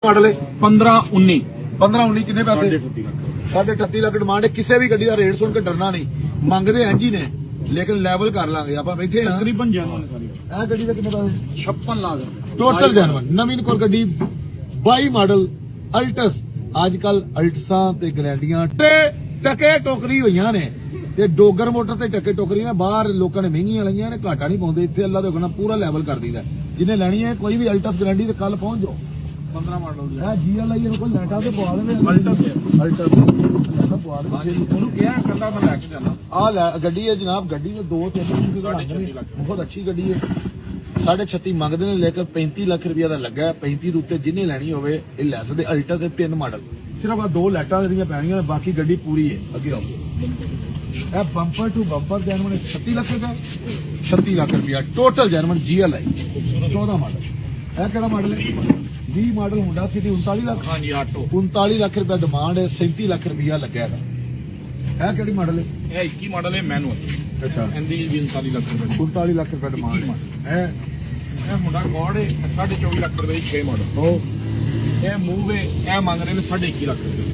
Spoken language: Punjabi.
ਮਾਡਲ ਹੈ 15-19 15-19 ਕਿੰਨੇ ਪੈਸੇ 38 ਲੱਖ ਡਿਮਾਂਡ ਹੈ। ਕਿਸੇ ਵੀ ਗੱਡੀ ਦਾ ਰੇਟ ਸੁਣ ਕੇ ਡਰਨਾ ਨਹੀਂ, ਮੰਗਦੇ ਇੰਜ ਹੀ ਨੇ ਲੇਕਿਨ ਲੈਵਲ ਕਰ ਲਾਂਗੇ ਆਪਾਂ ਬੈਠੇ ਹਾਂ। ਤਕਰੀਬਨ ਜੈਨੂਨ ਸਾਰੀ ਇਹ ਗੱਡੀ ਦਾ ਕਿੰਨੇ ਪੈਸੇ 56 ਲੱਖ ਰੁਪਏ ਟੋਟਲ ਜੈਨੂਨ ਨਵੀਂ ਕੋਰ ਗੱਡੀ 22 ਮਾਡਲ ਅਲਟਸ। ਅੱਜ ਕੱਲ ਅਲਟਸਾਂ ਤੇ ਗਰੈਂਡੀਆਂ ਤੇ ਟਕੇ ਟੋਕਰੀ ਹੋਈਆਂ ਨੇ ਤੇ ਡੋਗਰ ਮੋਟਰ ਤੇ ਟਕੇ ਟੋਕਰੀ ਨੇ ਬਾਹਰ ਲੋਕਾਂ ਨੇ ਮਹਿੰਗੀਆਂ ਲਈਆਂ ਨੇ, ਘਾਟਾ ਨਹੀਂ ਪਾਉਂਦੇ। ਇੱਥੇ ਅੱਲਾ ਦੇ ਹੁਕਮ ਨਾਲ ਪੂਰਾ ਲੈਵਲ ਕਰ ਦਈਦਾ। ਜਿਹਨੇ ਲੈਣੀ ਹੈ ਕੋਈ ਵੀ ਅਲਟਸ ਗਰੈਂਡੀ ਤੇ ਕੱਲ ਪਹੁੰਚ ਜਾਓ। 15 ਮਾਡਲ ਇਹ GLI ਇਹਨੂੰ ਕੋਈ ਲੈਟਾ ਤੇ ਪਵਾ ਦੇਵੇ ਅਲਟਸ ਅਲਟਸ ਪਵਾ ਦੇਵੇ। ਉਹਨੂੰ ਕਿਹਾ ਕਹਿੰਦਾ ਮੈਂ ਲੈ ਕੇ ਜਾਣਾ। ਆ ਗੱਡੀ ਹੈ ਜਨਾਬ, ਗੱਡੀ ਨੇ 2-3 ਬਹੁਤ ਅੱਛੀ ਗੱਡੀ ਹੈ। 36.5 ਮੰਗਦੇ ਨੇ ਲੇਕਿਨ 35 ਲੱਖ ਰੁਪਇਆ ਦਾ ਲੱਗਾ। 35 ਦੇ ਉੱਤੇ ਜਿੰਨੇ ਲੈਣੀ ਹੋਵੇ ਇਹ ਲੈ ਸਕਦੇ। ਅਲਟਸ ਦੇ 3 ਮਾਡਲ ਸਿਰਫ ਆ 2 ਲਾਈਟਾਂ ਜਿਹੜੀਆਂ ਪੈਣੀਆਂ ਨੇ, ਬਾਕੀ ਗੱਡੀ ਪੂਰੀ ਹੈ। ਅੱਗੇ ਆਓ, ਇਹ ਬੰਪਰ ਟੂ ਬੰਪਰ ਜੈਨੂਨ 36 ਲੱਖ ਰੁਪਇਆ 36 ਲੱਖ ਰੁਪਇਆ ਟੋਟਲ ਜੈਨੂਨ GLI 14 ਮਾਡਲ। ਇਹ ਕਿਹੜਾ ਮਾਡਲ ਹੈ 20 ਮਾਡਲ ਹੁੰਦਾ ਸਿਟੀ 39 ਲੱਖ। ਹਾਂਜੀ ਆਟੋ 39 ਲੱਖ ਰੁਪਇਆ ਡਿਮਾਂਡ ਹੈ। 37 ਲੱਖ ਰੁਪਇਆ ਲੱਗਿਆ ਇਹਦਾ। ਇਹ ਕਿਹੜੀ ਮਾਡਲ ਹੈ ਇਹ 21 ਮਾਡਲ ਹੈ ਮੈਨੂਅਲ। ਅੱਛਾ ਇਹਦੀ ਵੀ 39 ਲੱਖ ਰੁਪਏ 39 ਲੱਖ ਰੁਪਇਆ ਡਿਮਾਂਡ ਹੈ। ਇਹ ਮੁੰਡਾ ਗੋਡ ਹੈ 24.5 ਲੱਖ ਰੁਪਏ ਦੀ 6 ਮਾਡਲ। ਉਹ ਇਹ ਮੂਵ ਹੈ, ਇਹ ਮੰਗ ਰਹੇ ਨੇ 21.5 ਲੱਖ ਰੁਪਏ।